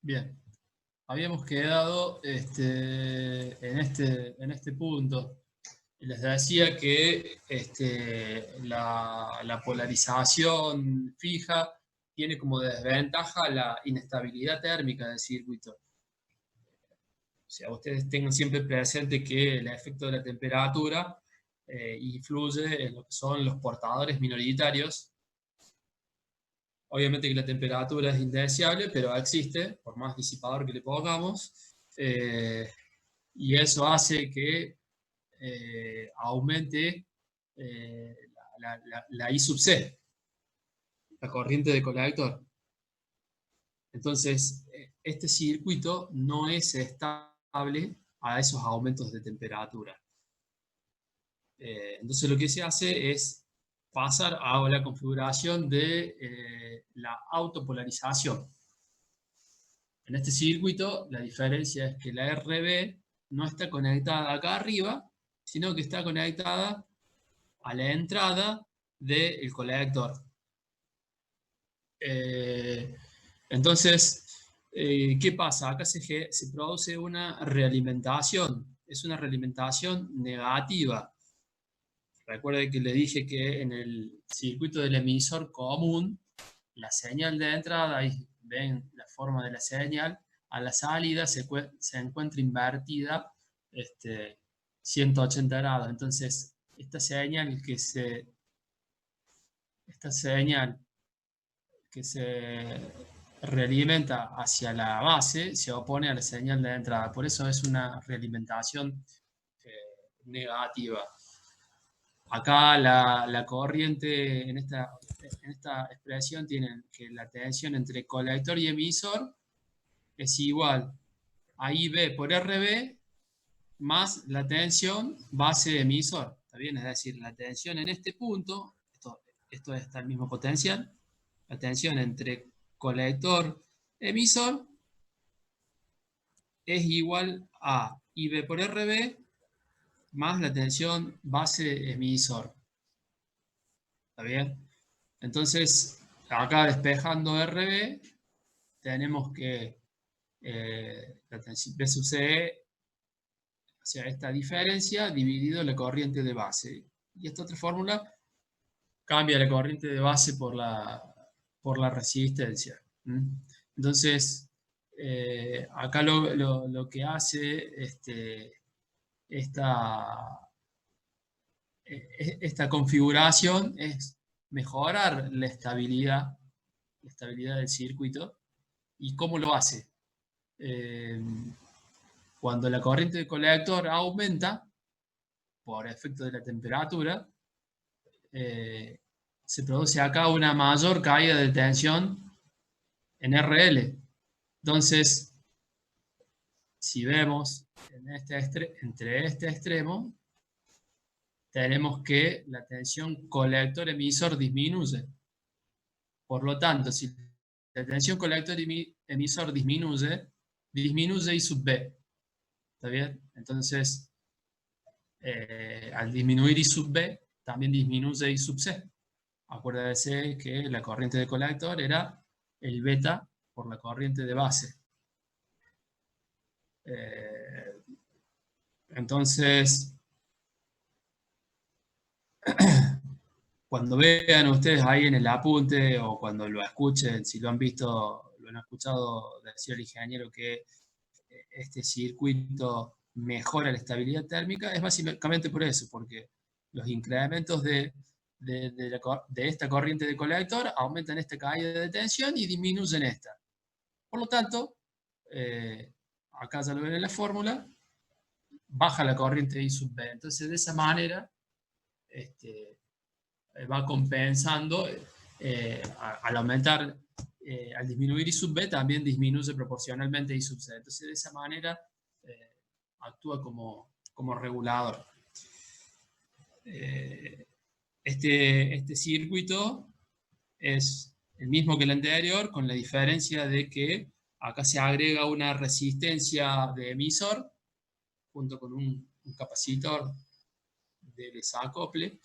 Bien, habíamos quedado en este punto. Les decía que la polarización fija tiene como desventaja la inestabilidad térmica del circuito. O sea, ustedes tengan siempre presente que el efecto de la temperatura influye en lo que son los portadores minoritarios. Obviamente que la temperatura es indeseable, pero existe, por más disipador que le pongamos, y eso hace que aumente la I sub C, la corriente de colector. Entonces, este circuito no es estable a esos aumentos de temperatura. Entonces, lo que se hace es pasar a la configuración de la autopolarización. En este circuito, la diferencia es que la RB no está conectada acá arriba, sino que está conectada a la entrada del colector. Entonces, ¿qué pasa? Acá se produce una realimentación. Es una realimentación negativa. Recuerden que le dije que en el circuito del emisor común, la señal de entrada, ahí ven la forma de la señal, a la salida se encuentra invertida 180 grados. Entonces, esta señal que se realimenta hacia la base se opone a la señal de entrada. Por eso es una realimentación negativa. Acá la corriente en esta expresión tiene que la tensión entre colector y emisor es igual a IB por RB más la tensión base emisor. ¿Está bien? Es decir, la tensión en este punto, esto está el mismo potencial, la tensión entre colector emisor es igual a IB por RB más la tensión base emisor. ¿Está bien? Entonces, acá despejando RB, tenemos que la tensión B sub C, o sea, esta diferencia dividido la corriente de base. Y esta otra fórmula cambia la corriente de base por la resistencia. Entonces, acá lo que hace esta configuración es mejorar la estabilidad del circuito. ¿Y cómo lo hace? Cuando la corriente de colector aumenta por efecto de la temperatura, se produce acá una mayor caída de tensión en RL. Entonces, si vemos entre este extremo, tenemos que la tensión colector-emisor disminuye. Por lo tanto, si la tensión colector-emisor disminuye I sub B. ¿Está bien? Entonces, al disminuir I sub B, también disminuye I sub C. Acuérdense que la corriente de colector era el beta por la corriente de base. Entonces, cuando vean ustedes ahí en el apunte o cuando lo escuchen, si lo han visto, lo han escuchado decir el ingeniero que este circuito mejora la estabilidad térmica, es básicamente por eso, porque los incrementos de esta corriente de colector aumentan esta caída de tensión y disminuyen esta. Por lo tanto, acá ya lo ven en la fórmula, baja la corriente I sub B. Entonces, de esa manera, va compensando, al aumentar, al disminuir I sub B, también disminuye proporcionalmente I sub C. Entonces, de esa manera, actúa como regulador. Este circuito es el mismo que el anterior, con la diferencia de que acá se agrega una resistencia de emisor junto con un capacitor de desacople,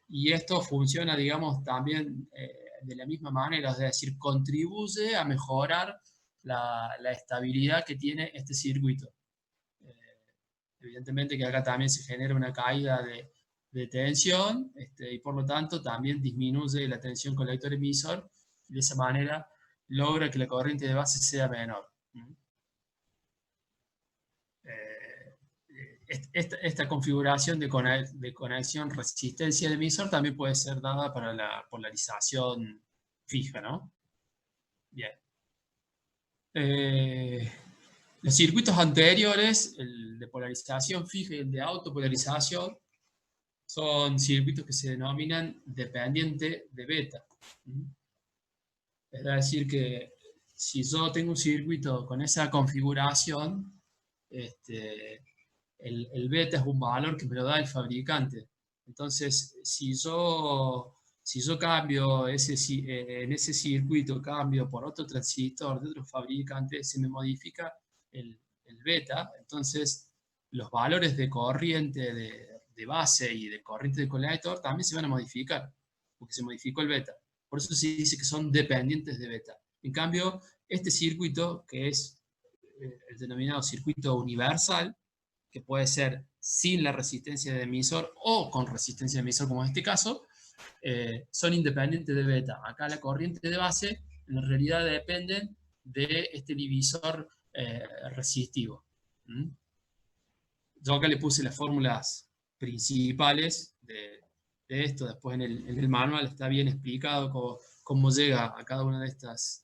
y esto funciona, digamos, también de la misma manera, es decir, contribuye a mejorar la estabilidad que tiene este circuito. Evidentemente que acá también se genera una caída de tensión, y por lo tanto también disminuye la tensión colector-emisor, y de esa manera logra que la corriente de base sea menor. Esta configuración de conexión resistencia de emisor también puede ser dada para la polarización fija, ¿no? Bien. Los circuitos anteriores, el de polarización fija y el de autopolarización, son circuitos que se denominan dependiente de beta. Es decir, que si yo tengo un circuito con esa configuración, el beta es un valor que me lo da el fabricante. Entonces, si yo cambio en ese circuito, cambio por otro transistor de otro fabricante, se me modifica el beta. Entonces, los valores de corriente de base y de corriente de colector también se van a modificar, porque se modificó el beta. Por eso se dice que son dependientes de beta. En cambio, este circuito, que es el denominado circuito universal, que puede ser sin la resistencia de emisor o con resistencia de emisor, como en este caso, son independientes de beta. Acá la corriente de base en realidad dependen de este divisor resistivo. Yo acá le puse las fórmulas principales de esto. Después en el manual está bien explicado cómo llega a cada uno de estos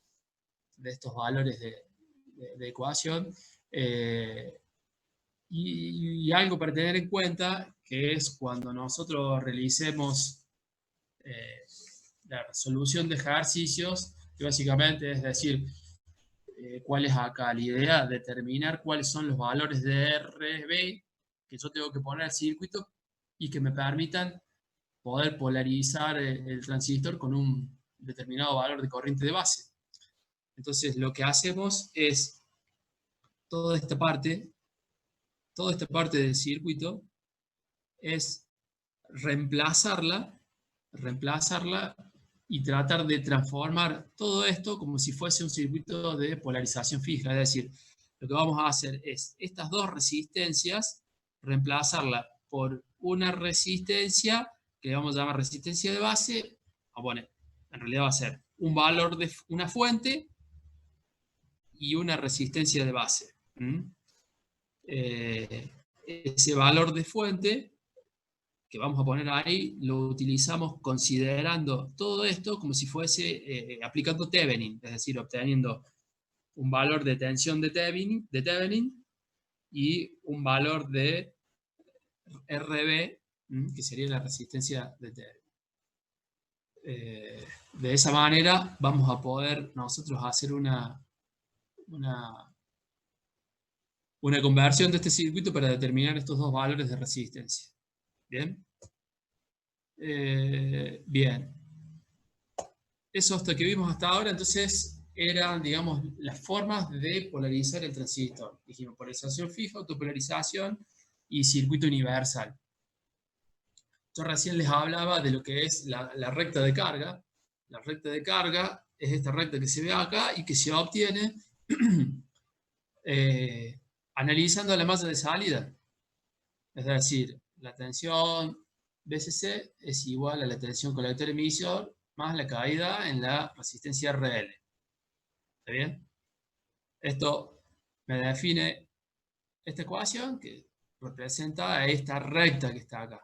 valores de ecuación. Y algo para tener en cuenta, que es cuando nosotros realicemos la resolución de ejercicios, que básicamente es decir, cuál es acá la idea, determinar cuáles son los valores de RB que yo tengo que poner al circuito y que me permitan poder polarizar el transistor con un determinado valor de corriente de base. Entonces lo que hacemos es toda esta parte del circuito es reemplazarla y tratar de transformar todo esto como si fuese un circuito de polarización fija. Es decir, lo que vamos a hacer es estas dos resistencias, reemplazarla por una resistencia que vamos a llamar resistencia de base. Bueno, en realidad va a ser un valor de una fuente y una resistencia de base. Ese valor de fuente que vamos a poner ahí, lo utilizamos considerando todo esto como si fuese aplicando Thevenin, es decir, obteniendo un valor de tensión de Thevenin y un valor de RB, que sería la resistencia de Thevenin. De esa manera vamos a poder nosotros hacer una conversión de este circuito para determinar estos dos valores de resistencia. ¿Bien? Bien. Eso hasta que vimos hasta ahora, entonces, eran, digamos, las formas de polarizar el transistor. Dijimos polarización fija, autopolarización y circuito universal. Yo recién les hablaba de lo que es la recta de carga. La recta de carga es esta recta que se ve acá y que se obtiene analizando la masa de salida. Es decir, la tensión BCC es igual a la tensión colector-emisor más la caída en la resistencia RL. ¿Está bien? Esto me define esta ecuación que representa esta recta que está acá.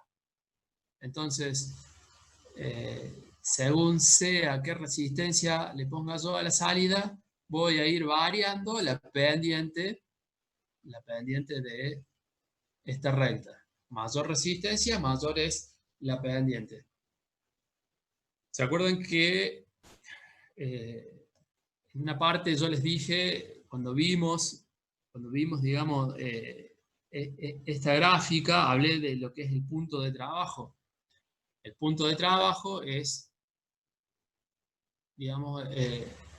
Entonces, según sea qué resistencia le ponga yo a la salida, voy a ir variando la pendiente de esta recta. Mayor resistencia, mayor es la pendiente. ¿Se acuerdan que en una parte yo les dije, cuando vimos digamos, esta gráfica, hablé de lo que es el punto de trabajo? El punto de trabajo es, digamos,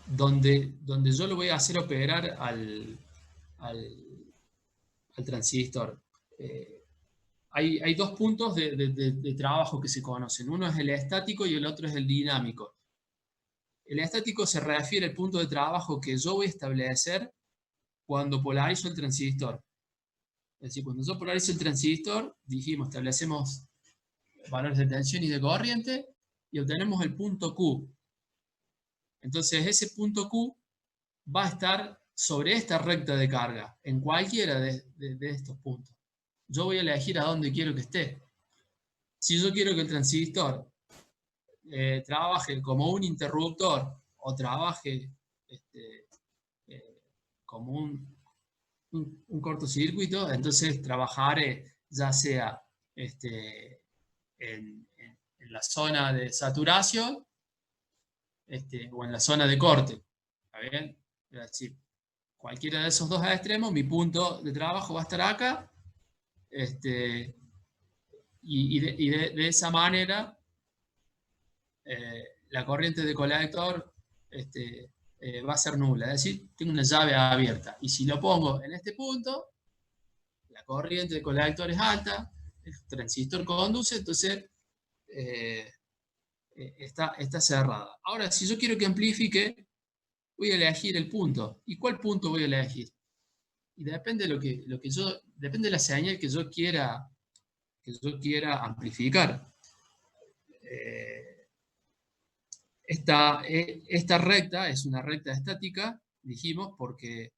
donde yo lo voy a hacer operar al transistor. Hay dos puntos de trabajo que se conocen. Uno es el estático y el otro es el dinámico. El estático se refiere al punto de trabajo que yo voy a establecer cuando polarizo el transistor. Es decir, cuando yo polarizo el transistor, dijimos, establecemos valores de tensión y de corriente y obtenemos el punto Q. Entonces, ese punto Q va a estar sobre esta recta de carga, en cualquiera de estos puntos. Yo voy a elegir a dónde quiero que esté. Si yo quiero que el transistor trabaje como un interruptor o trabaje como un cortocircuito, entonces trabajaré ya sea en la zona de saturación o en la zona de corte. ¿Está bien? Es decir, cualquiera de esos dos extremos, mi punto de trabajo va a estar acá, y de esa manera la corriente de colector va a ser nula, es decir, tengo una llave abierta. Y si lo pongo en este punto, la corriente de colector es alta, el transistor conduce, entonces está cerrada. Ahora, si yo quiero que amplifique, voy a elegir el punto. ¿Y cuál punto voy a elegir? Y depende de depende de la señal que yo quiera amplificar. Esta recta es una recta estática, dijimos, porque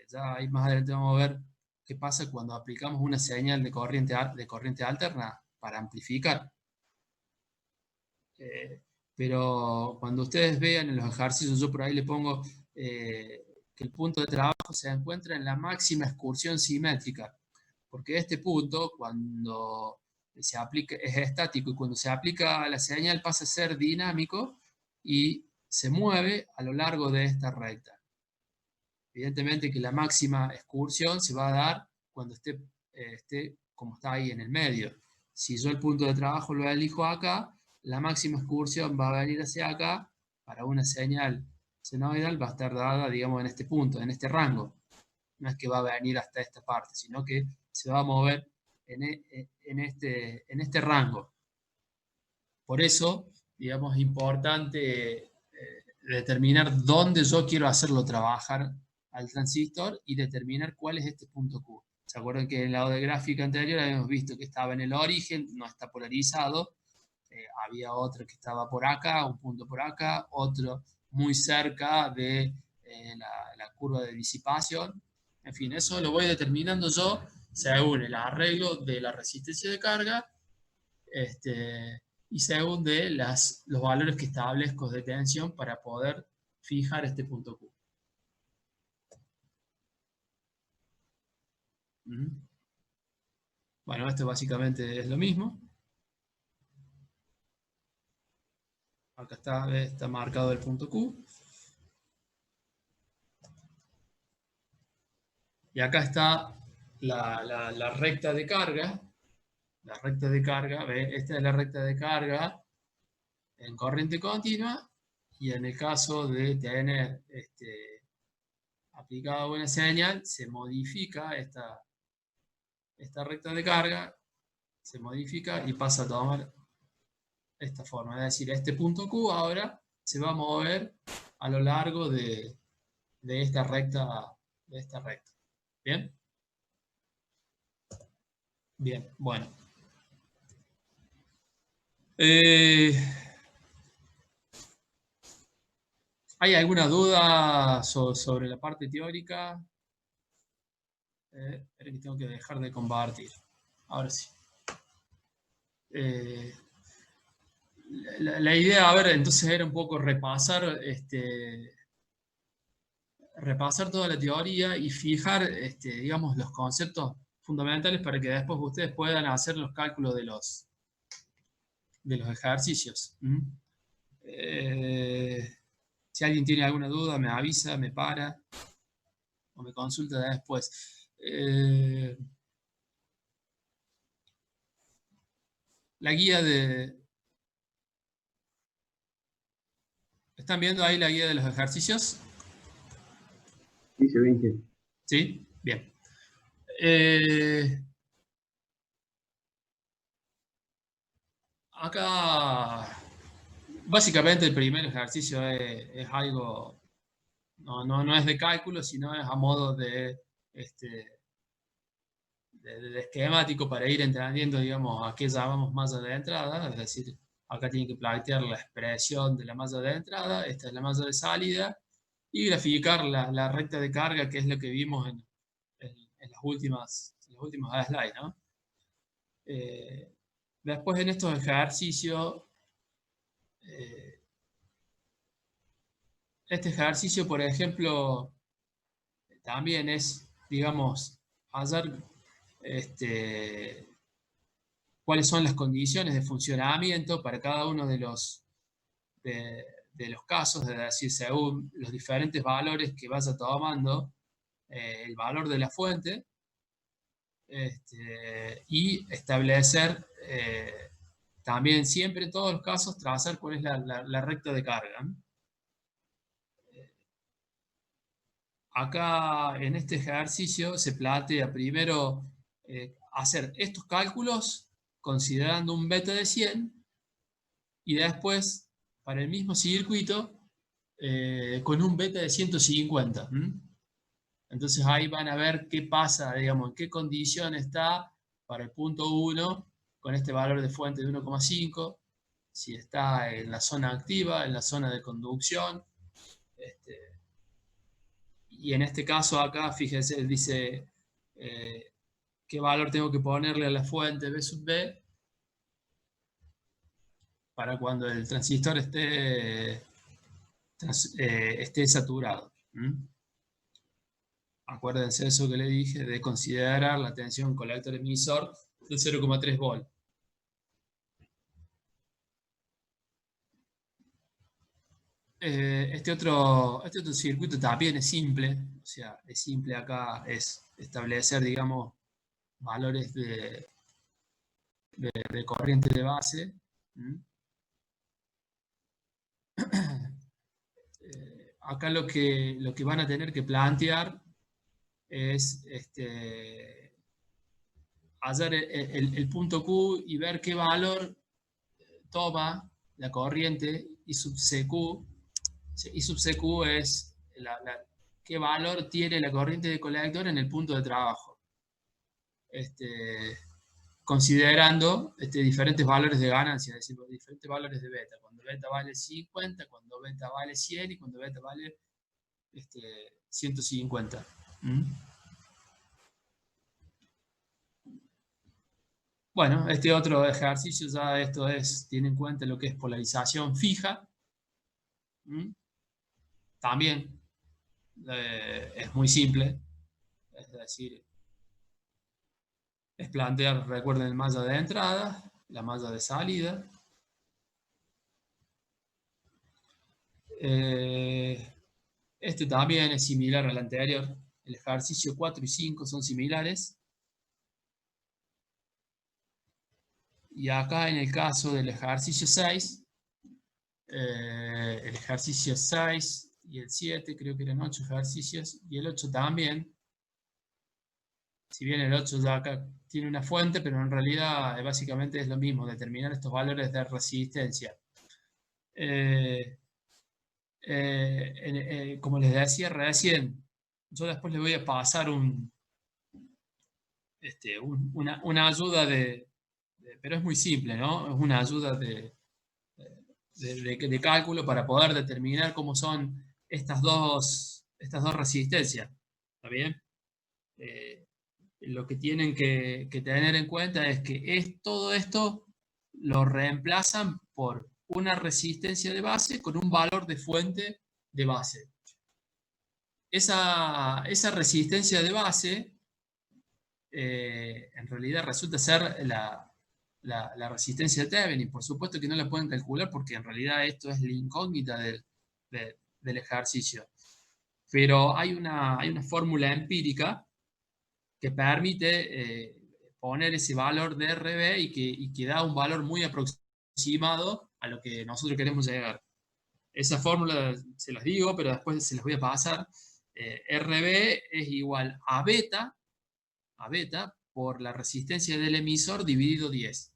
ya ahí más adelante vamos a ver qué pasa cuando aplicamos una señal de corriente alterna para amplificar. Pero cuando ustedes vean en los ejercicios, yo por ahí le pongo que el punto de trabajo se encuentra en la máxima excursión simétrica, porque este punto, cuando se aplica, es estático, y cuando se aplica la señal pasa a ser dinámico y se mueve a lo largo de esta recta. Evidentemente que la máxima excursión se va a dar cuando esté como está ahí en el medio. Si yo el punto de trabajo lo elijo acá, la máxima excursión va a venir hacia acá para una señal senoidal, va a estar dada, digamos, en este punto, en este rango. No es que va a venir hasta esta parte, sino que se va a mover en este rango. Por eso, digamos, es importante determinar dónde yo quiero hacerlo trabajar al transistor y determinar cuál es este punto Q. ¿Se acuerdan que en la de gráfica anterior habíamos visto que estaba en el origen, no está polarizado? Había otro que estaba por acá, un punto por acá, otro muy cerca de la curva de disipación. En fin, eso lo voy determinando yo según el arreglo de la resistencia de carga y según de los valores que establezco de tensión para poder fijar este punto Q. Bueno, esto básicamente es lo mismo. Acá está marcado el punto Q. Y acá está la recta de carga. La recta de carga, esta es la recta de carga en corriente continua. Y en el caso de tener aplicada una señal, se modifica esta recta de carga, se modifica y pasa a tomar esta forma. Es decir, este punto Q ahora se va a mover a lo largo de esta recta. ¿Bien? Bien, bueno. ¿Hay alguna duda sobre la parte teórica? Espera que tengo que dejar de compartir. Ahora sí. La idea, a ver, entonces era un poco repasar toda la teoría y fijar, digamos, los conceptos fundamentales para que después ustedes puedan hacer los cálculos de los ejercicios. Si alguien tiene alguna duda, me avisa, me para o me consulta después. La guía de... ¿Están viendo ahí la guía de los ejercicios? Sí, se ve. ¿Sí? Bien. Acá Básicamente el primer ejercicio es algo, no es de cálculo, sino es a modo de esquemático para ir entendiendo, digamos, a qué llamamos malla de entrada, es decir, acá tiene que plantear la expresión de la malla de entrada, esta es la malla de salida, y graficar la recta de carga, que es lo que vimos en los últimos slides, ¿no? Después en estos ejercicios, este ejercicio, por ejemplo, también es, digamos, hallar cuáles son las condiciones de funcionamiento para cada uno de los casos, es decir, según los diferentes valores que vaya tomando el valor de la fuente, y establecer también siempre en todos los casos trazar cuál es la recta de carga. Acá en este ejercicio se plantea primero hacer estos cálculos considerando un beta de 100 y después para el mismo circuito con un beta de 150. Entonces ahí van a ver qué pasa, digamos, en qué condición está para el punto 1 con este valor de fuente de 1,5, si está en la zona activa, en la zona de conducción. Y en este caso acá, fíjense, dice qué valor tengo que ponerle a la fuente B sub B para cuando el transistor esté saturado. Acuérdense eso que le dije de considerar la tensión colector-emisor de 0,3 volt. Este otro circuito también es simple, o sea, es simple acá, es establecer, digamos, valores de corriente de base. Acá lo que van a tener que plantear es hallar el punto Q y ver qué valor toma la corriente I sub CQ. I sub CQ es qué valor tiene la corriente de colector en el punto de trabajo. Considerando diferentes valores de ganancia, es decir, diferentes valores de beta. Cuando beta vale 50, cuando beta vale 100 y cuando beta vale 150. Bueno, este otro ejercicio ya esto tiene en cuenta lo que es polarización fija. También es muy simple, es decir, es plantear, recuerden, el malla de entrada, la malla de salida. Este también es similar al anterior. El ejercicio 4 y 5 son similares. Y acá en el caso del ejercicio 6, el ejercicio 6 y el 7, creo que eran 8 ejercicios, y el 8 también. Si bien el 8 ya acá tiene una fuente, pero en realidad básicamente es lo mismo, determinar estos valores de resistencia. Como les decía recién, yo después les voy a pasar una ayuda pero es muy simple, ¿no? Es una ayuda de cálculo para poder determinar cómo son estas dos resistencias. ¿Está bien? Lo que tienen que tener en cuenta es que todo esto lo reemplazan por una resistencia de base con un valor de fuente de base. Esa resistencia de base en realidad resulta ser la resistencia de Thevenin. Por supuesto que no la pueden calcular porque en realidad esto es la incógnita del ejercicio. Pero hay una fórmula empírica que permite poner ese valor de RB y que da un valor muy aproximado a lo que nosotros queremos llegar. Esa fórmula se las digo, pero después se las voy a pasar. RB es igual a beta por la resistencia del emisor dividido 10.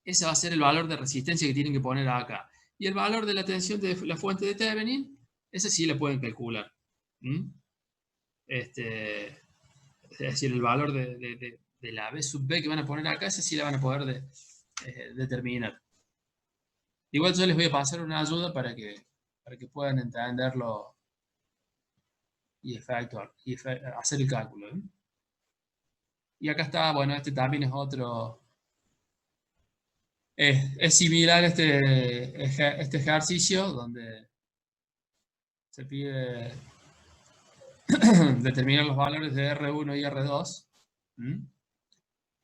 ese va a ser el valor de resistencia que tienen que poner acá. Y el valor de la tensión de la fuente de Thevenin, ese sí le pueden calcular. ¿Mm? Es decir, el valor de la B sub B que van a poner acá, ese sí la van a poder determinar. Igual yo les voy a pasar una ayuda para que puedan entenderlo y efectuar, hacer el cálculo. ¿Eh? Y acá está, bueno, este también es otro. Es similar a este ejercicio donde se pide determinar los valores de R1 y R2. ¿Mm?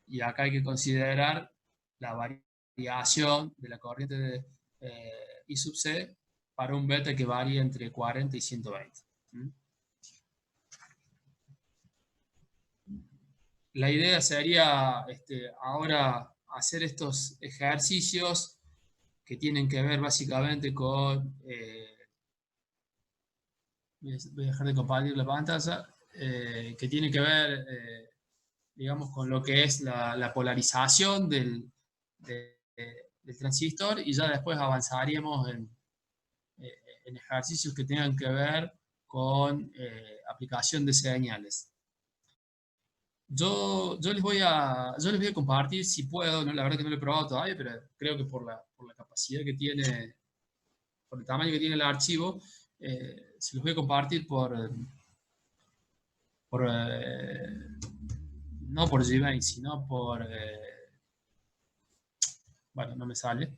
Y acá hay que considerar la variación de la corriente de I sub C para un beta que varía entre 40 y 120. ¿Mm? La idea sería ahora hacer estos ejercicios que tienen que ver básicamente con... voy a dejar de compartir la pantalla, que tiene que ver, digamos, con lo que es la polarización del transistor, y ya después avanzaríamos en ejercicios que tengan que ver con aplicación de señales. Yo les voy a compartir, si puedo, la verdad que no lo he probado todavía, pero creo que por la capacidad que tiene, por el tamaño que tiene el archivo, se los voy a compartir no por Gmail, sino por, bueno, no me sale,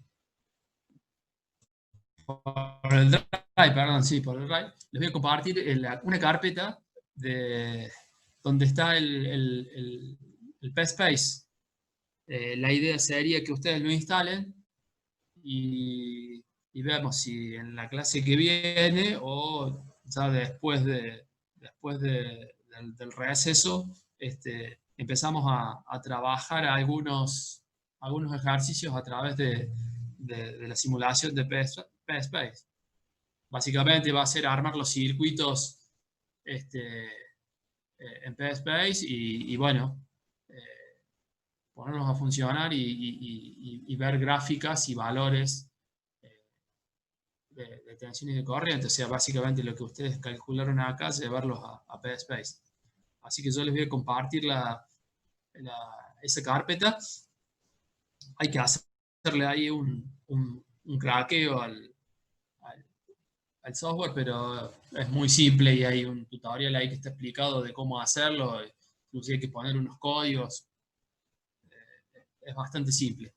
por el Drive, perdón, sí, por el Drive. Les voy a compartir una carpeta donde está el PSpace. La idea sería que ustedes lo instalen y veamos si en la clase que viene o ya después del receso empezamos a trabajar algunos ejercicios a través de la simulación de PSpace. Básicamente va a ser armar los circuitos en PSpace y bueno, ponerlos a funcionar y ver gráficas y valores de tensión y de corriente. O sea, básicamente lo que ustedes calcularon acá, llevarlos a PSpace. Así que yo les voy a compartir esa carpeta. Hay que hacerle ahí un craqueo al software, pero es muy simple y hay un tutorial ahí que está explicado de cómo hacerlo. Inclusive hay que poner unos códigos. Es bastante simple.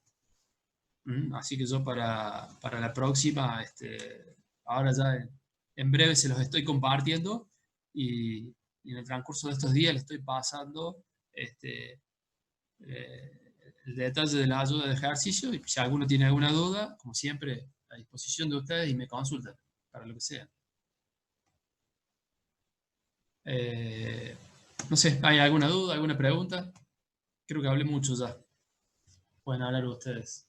Así que yo para la próxima, ahora ya en breve se los estoy compartiendo y en el transcurso de estos días les estoy pasando el detalle de la ayuda de ejercicio, y si alguno tiene alguna duda, como siempre, a disposición de ustedes y me consultan para lo que sea. No sé, ¿hay alguna duda, alguna pregunta? Creo que hablé mucho ya. Pueden hablar ustedes.